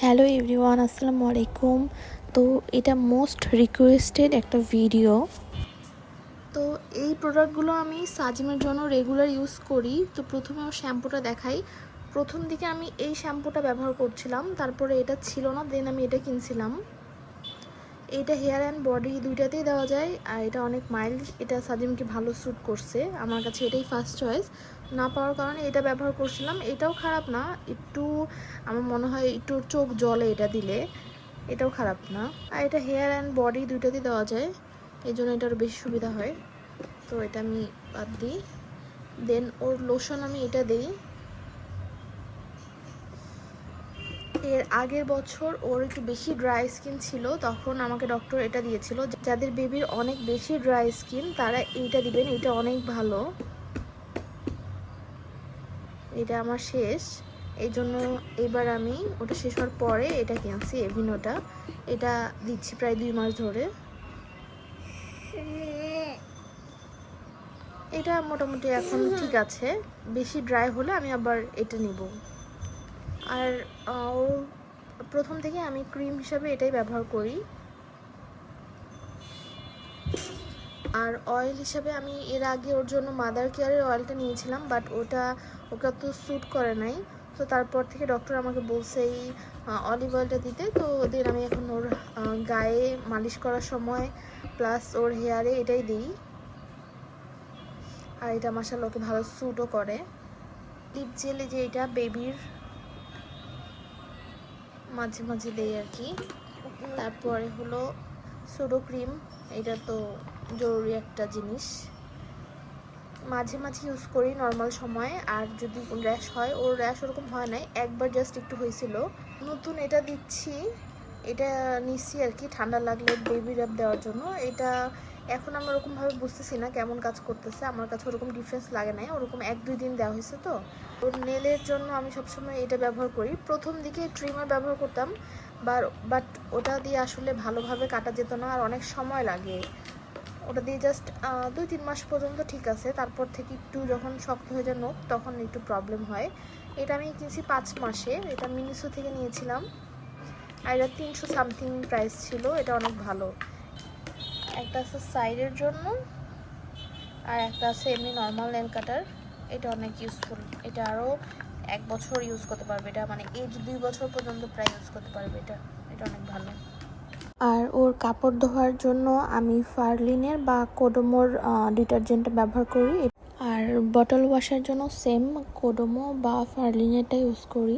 Hello everyone, আসসালামু আলাইকুম। তো এটা মোস্ট রিকোয়েস্টেড একটা ভিডিও। তো এই প্রোডাক্টগুলো আমি সাজিমের জন্য রেগুলার ইউজ করি। তো প্রথমে ওর শ্যাম্পুটা দেখাই। প্রথম দিকে আমি এই শ্যাম্পুটা ব্যবহার করছিলাম, তারপরে এটা ছিল না, দেন আমি এটা কিনছিলাম। এটা হেয়ার অ্যান্ড বডি দুইটাতেই দেওয়া যায়, আর এটা অনেক মাইল্ড। এটা সাজিমকে ভালো স্যুট করছে, আমার কাছে এটাই ফার্স্ট চয়েস। না পাওয়ার কারণে এটা ব্যবহার করছিলাম। এটাও খারাপ না, একটু আমার মনে হয় একটু চোখ জ্বলে এটা দিলে, এটাও খারাপ না। আর এটা হেয়ার অ্যান্ড বডি দুইটাতেই দেওয়া যায়, এই জন্য এটার বেশি সুবিধা হয়। তো এটা আমি বাদ দিই। দেন ওর লোশন আমি এটা দিই। এর আগের বছর ওর একটু বেশি ড্রাই স্কিন ছিল, তখন আমাকে ডক্টর এটা দিয়েছিল, যাদের বেবির অনেক বেশি ড্রাই স্কিন তারা এইটা দিবেন, এটা অনেক ভালো। এটা আমার শেষ, এই জন্য এবার আমি ওটা শেষ হওয়ার পরে এটা কিনছি, এভিনোটা। এটা দিচ্ছি প্রায় 2 মাস ধরে। এটা মোটামুটি এখন ঠিক আছে, বেশি ড্রাই হলে আমি আবার এটা নিব। আর ওর প্রথম থেকে আমি ক্রিম হিসাবে এটাই ব্যবহার করি। আর অয়েল হিসাবে আমি এর আগে ওর জন্য মাদার কেয়ারের অয়েলটা নিয়েছিলাম, বাট ওটা ওকে অত স্যুট করে নাই। তো তারপর থেকে ডক্টর আমাকে বলছে এই অলিভ অয়েলটা দিতে। তো দেন আমি এখন ওর গায়ে মালিশ করার সময় প্লাস ওর হেয়ারে এটাই দিই। আর এটা মাশাআল্লাহ ওকে ভালো স্যুটও করে। লিপ জেল যে এটা বেবির মাঝে মাঝে দেই আর কি। তারপরে হলো সুডো ক্রিম, এটা তো জরুরি একটা জিনিস, মাঝে মাঝে ইউজ করি নর্মাল সময়ে। আর যদি র্যাশ হয়, ওর র্যাশ ওরকম হয় নাই, একবার জাস্ট একটু হয়েছিল। নতুন এটা দিচ্ছি, এটা নিচ্ছি আর কি ঠান্ডা লাগলে বেবি র্যাপ দেওয়ার জন্য। এটা এখন আমি ওরকমভাবে বুঝতেছি না কেমন কাজ করতেছে, আমার কাছে ওরকম ডিফারেন্স লাগে নাই, ওরকম 1-2 দিন দেওয়া হয়েছে। তো ওর নেলের জন্য আমি সবসময় এটা ব্যবহার করি। প্রথম দিকে ট্রিমার ব্যবহার করতাম, বাট ওটা দিয়ে আসলে ভালোভাবে কাটা যেত না, আর অনেক সময় লাগে। ওটা দিয়ে জাস্ট 2-3 মাস পর্যন্ত ঠিক আছে, তারপর থেকে একটু যখন শক্ত হয়ে যায় নখ, তখন একটু প্রবলেম হয়। এটা আমি কিনছি 5 মাসে, এটা মিনিসো থেকে নিয়েছিলাম। আর এটা 300 সামথিং প্রাইস ছিল, এটা অনেক ভালো। একটা আছে সাইডের জন্য, আর একটা আছে এমনি নর্মাল নেল কাটার। এটা অনেক ইউজফুল, এটা আরও 1 বছর ইউজ করতে পারবে, এটা মানে এজ 2 বছর পর্যন্ত প্রায় ইউজ করতে পারবে। এটা অনেক ভালো। আর ওর কাপড় ধোয়ার জন্য আমি ফার্লিনের বা কোডোমোর ডিটারজেন্ট ব্যবহার করি। আর বটল ওয়াশের জন্য সেম কোডোমো বা ফার্লিনেরটা ইউজ করি।